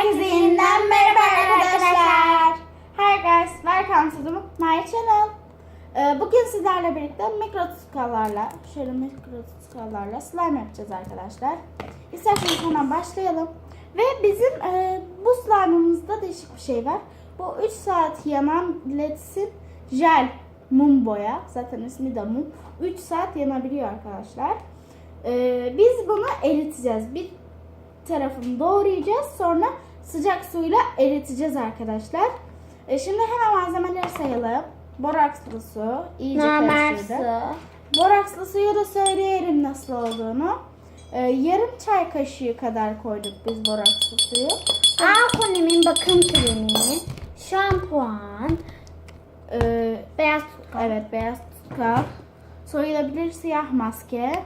Herkese yeniden merhaba arkadaşlar. Hi guys, welcome to my channel. Bugün sizlerle birlikte mikrotuskalarla slime yapacağız arkadaşlar. İsterseniz hemen başlayalım. Ve bizim bu slime'ımızda değişik bir şey var. Bu 3 saat yanan Let's'in jel mum boya. Zaten ismi de mum. 3 saat yanabiliyor arkadaşlar. Biz bunu eriteceğiz. Bir tarafını doğrayacağız. Sonra sıcak suyla eriteceğiz arkadaşlar. Şimdi hemen malzemeleri sayalım. Borakslı su. İyice karıştırdık. Borakslı suyu da söyleyelim nasıl olduğunu. Yarım çay kaşığı kadar koyduk biz borakslı suyu. Alkonemin bakım kremi, şampuan, beyaz tutkal. Evet, beyaz tutkal. Soyulabilir siyah maske.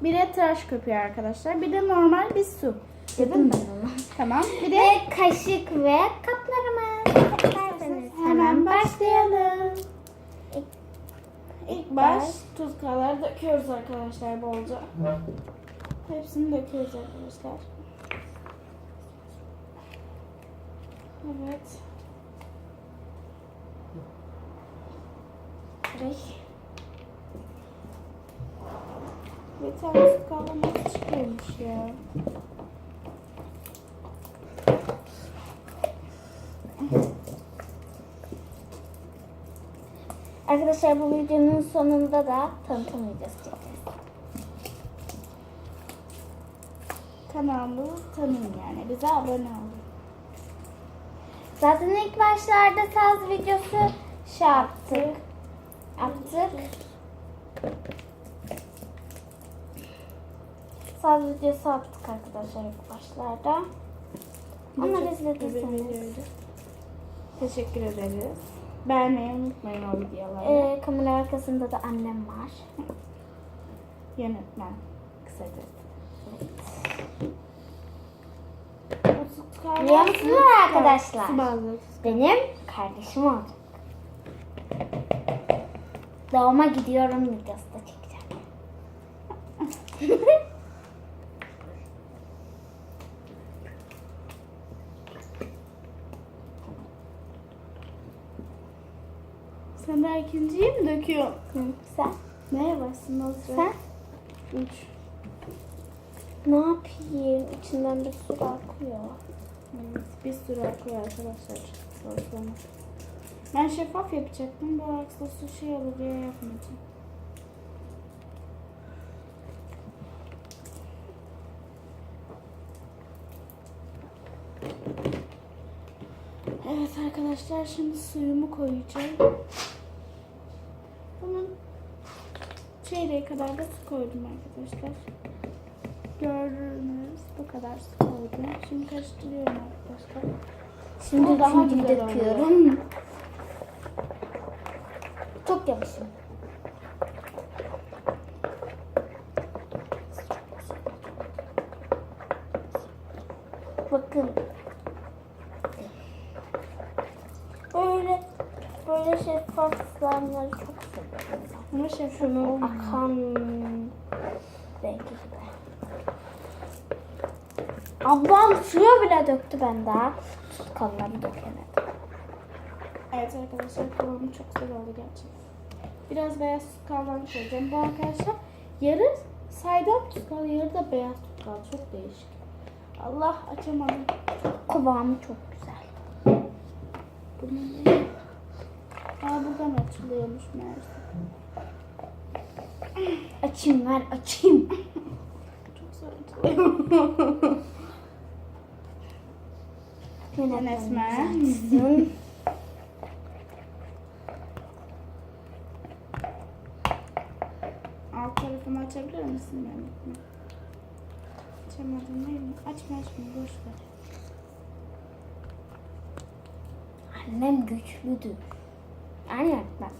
Bir de tıraş köpüğü arkadaşlar. Bir de normal bir su. Dedim ben onu. Tamam. Bir de Ve kaşık ve kaplarımız. hemen başlayalım. İlk baş tuzkaları döküyoruz arkadaşlar bolca. Hepsini döküyoruz arkadaşlar. Evet. Bir tane tuzkalımız çıkıyormuş ya. Arkadaşlar bu videonun sonunda da tanıtım videosu çekeceğiz. Kanalımızı tanıyın yani. Bize abone olun. Zaten ilk başlarda saz videosu yaptık. Saz videosu attık arkadaşlar ilk başlarda. Onları izlediyseniz. Teşekkür ederiz. Beğenmeyi unutmayın o videoları. Kamera arkasında da annem var. Yönetmen. Kısacası. Biliyor musunuz arkadaşlar? Su bazlı. Benim kardeşim olacak. Doğuma gidiyorum videosu da çekeceğim. Sen daha ikinciyi mi döküyorsun? Sen? Neye bassın o sıra? Sen? 3. Ne yapayım? İçinden bir su akıyor. Evet, bir sürü akıyor arkadaşlar. Sonra. Ben şeffaf yapacaktım. Bu aksla su şey olur diye yapmayacağım. Evet arkadaşlar, şimdi suyumu koyacağım. Bunun çeyreği kadar da su koydum arkadaşlar. Gördüğünüz bu kadar su koydum. Şimdi karıştırıyorum arkadaşlar. Şimdi daha daha güzel döküyorum. Çok yavaşım. Bakın. Böyle şeffaf slime'ları çok seviyorum. Ama şeffaf Şunun olmuyor. akan rengi gibi. Ablam suya bile döktü, ben daha tutkalları dökemedim. Evet arkadaşlar, kıvamı çok güzel oldu gerçekten. Biraz beyaz tutkaldan koyacağım. Bu arkadaşlar yarı saydam tutkal, yarı da beyaz tutkal. Çok değişik. Allah, açamadım. Kıvamı çok güzel. Bunun ne? Buradan açılıyormuş meğerse. Açayım, ver açayım. Çok zor açılıyor. Yönetmen. Alt tarafını açabilir misin yönetmen? Açamadım değil mi? Açma boş ver. Annem güçlüdür. Anne ben.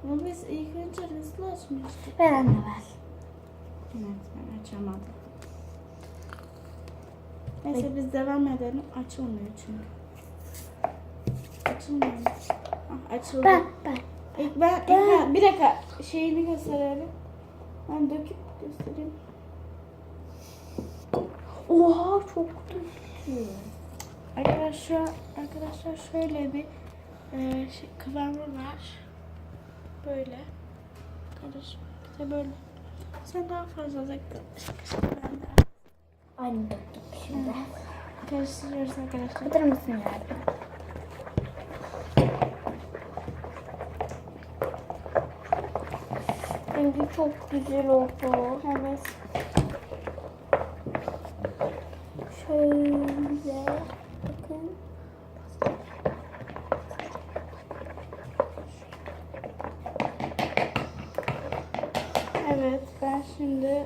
Ama biz ilk önce hızlı açmıştık. Ver anne ver. Yönetmen açamadım. Neyse biz devam edelim. Açılmıyor çünkü. Açılmıyor. Açıldı. Ben. Bir dakika şeyini gösterelim. Ben döküp göstereyim. Oha çok güzel. Arkadaşlar şöyle bir kıvamı var. Böyle. Karışık. İşte böyle. Sen daha fazla döktün. Ben de. Aynı döktüm şimdi. Karıştırıyoruz arkadaşlar. Kapatır mısın ya? Rengi çok güzel oldu. Evet. Şöyle bakın. Evet. Ben şimdi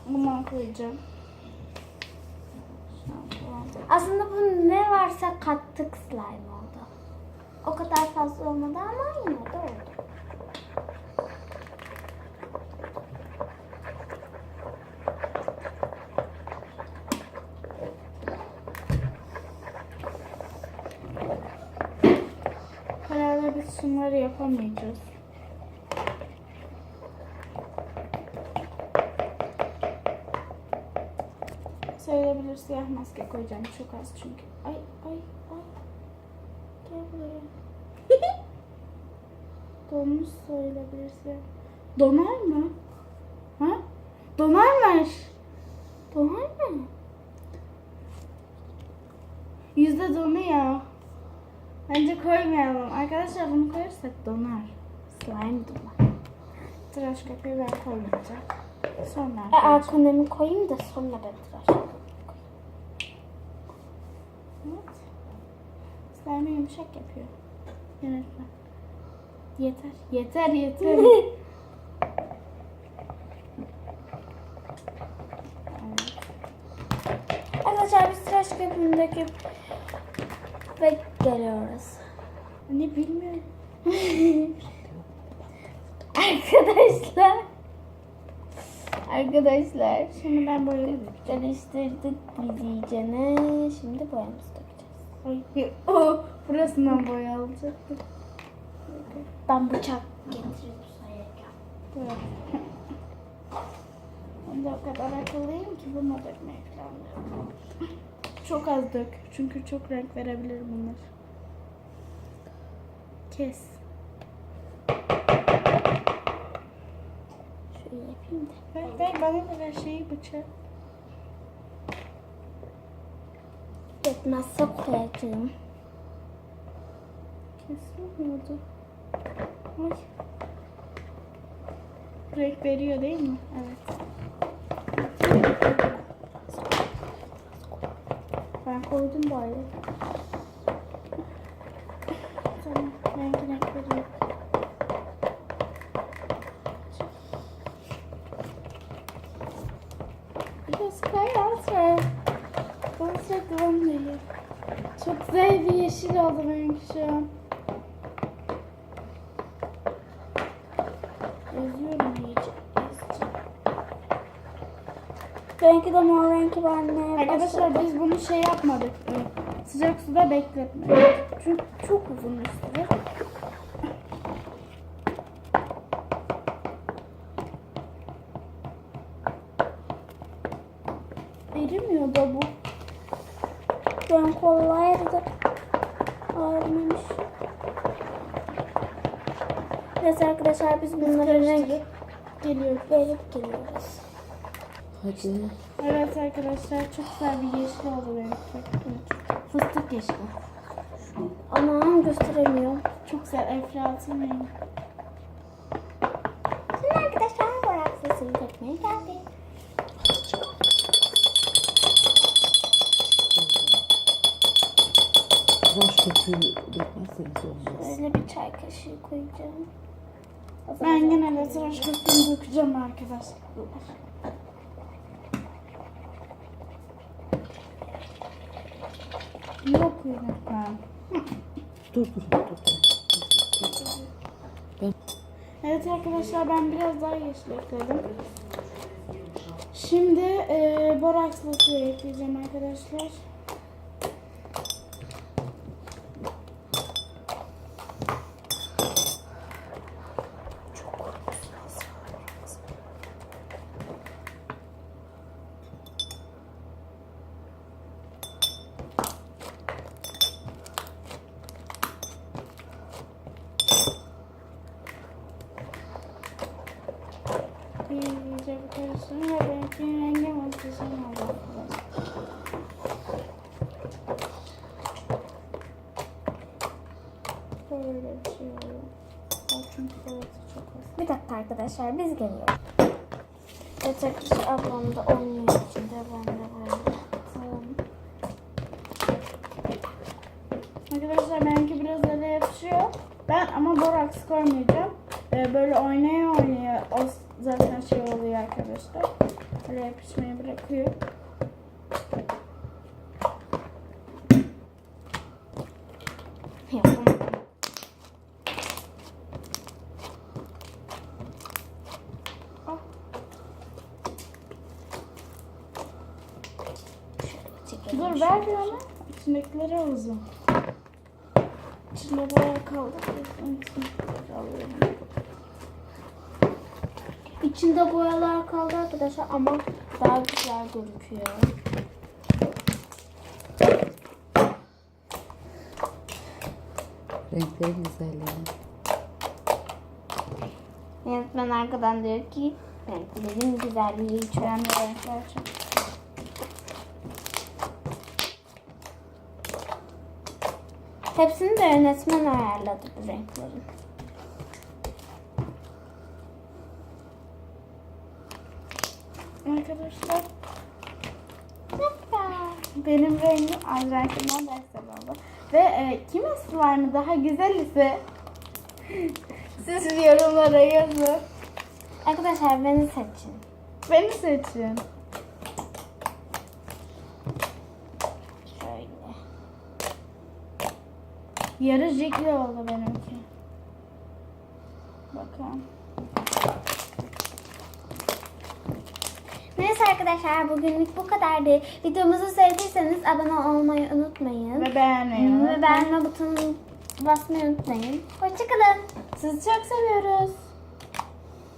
bundan koyacağım. Aslında bu ne varsa kattık slime oldu. O kadar fazla olmadı ama yine de oldu. Herhalde biz şunları yapamayacağız. Sayılabilir siyah maske koyacağım. Çok az çünkü. Ay. Gel buraya. Donmuş sayılabilir siyah. Donar mı? Ha? Donarmış. Donar mı? Yüzde donuyor. Bence koymayalım. Arkadaşlar bunu koyarsak donar. Slime donar. Tıraş köpüğü ben koymayacağım. Sonra koyacağım. Arkamı koyayım da sonra ben tıraş koyayım. Evet. Slime yumuşak yapıyor. Yönetmen. Yeter. Arkadaşlar biz tıraş köpüğünü döküp ve geliyoruz. Ne bilmiyorum. Arkadaşlar Şimdi ben boyayayım. karıştırdık biz iyicene. Şimdi boyamızı dökeceğiz. Ay, burasından boya alacaktım. Ben bıçak getirip sayacağım. Evet. Ben de o kadar akıllıyım ki bunu dökmeyi planlıyorum. Çok az dök. Çünkü çok renk verebilir bunlar. Kes. Şöyle yapayım da. Ver bana da ver şeyi bıçak. Yetmezse koyacağım. Kesilmiyordu. Ay. Renk veriyor değil mi? Evet. Ben koydum bari. Tamam. Renk veriyor. Biraz kayarsa. Bana devam ediyor. Çok güzel bir yeşil oldu benimki şu an. Yazıyorum iyice. Benimki de mor rengi vermeye Arkadaşlar biz bunu şey yapmadık. Sıcak suda bekletmedik. Çünkü çok uzun bir süre. Erimiyor da bu. Ben kollaydı. Ağrımamış. Evet arkadaşlar biz bunları rengi Geliyor. verip geliyoruz. Hadi. Evet arkadaşlar çok güzel bir yeşil oldu benimki. Fıstık yeşili. Aman gösteremiyorum. Çok güzel eflatun rengi. Şimdi arkadaşlar borak sesini çekmeye geldik. Tıraş köpüğü dökmezseniz olmaz. Böyle bir çay kaşığı koyacağım. Ben genelde tıraş köpüğünü dökeceğim arkadaşlar. Yok yönetmen. Dur. Evet arkadaşlar ben biraz daha yeşil ekledim. Şimdi borakslı suyu ekleyeceğim arkadaşlar. arkadaşlar. Ve benimki rengi muhteşem oldu arkadaşlar. Böyle bir şey oluyor. Çünkü burası çok az. Bir dakika arkadaşlar biz geliyoruz. Yatak dışı ablam da oynuyor içinde. Ben de böyle yaptım. Arkadaşlar benimki biraz ele yapışıyor. Ben ama boraks koymayacağım. Böyle oynaya oynaya o zaten şey oluyor arkadaşlar. Böyle yapışmayı bırakıyor. Yapamadım. Ah, Şöyle çekelim. dur ver bir onu. İçindekileri uzun. İçinde boya kaldı. Onun içindekileri alıyorum. İçinde boyalar kaldı arkadaşlar ama daha güzel gözüküyor. Renklerin güzelliği. Yönetmen arkadan diyor ki renklerin güzelliği çok. Ben de renkler çok. Hepsini de yönetmen ayarladı bu renklerin. Arkadaşlar Hoppa. benim rengim Azra'nkinden daha güzel oldu. Ve kimin slime'ı daha güzel ise siz yorumlara yazın. Arkadaşlar beni seçin. Beni seçin. Şöyle. Yarı jigli oldu benimki. Bakın. Neyse arkadaşlar bugünlük bu kadardı. Videomuzu sevdiyseniz abone olmayı unutmayın. Ve beğenmeyi Ve beğenme butonuna basmayı unutmayın. Hoşçakalın. Sizi çok seviyoruz.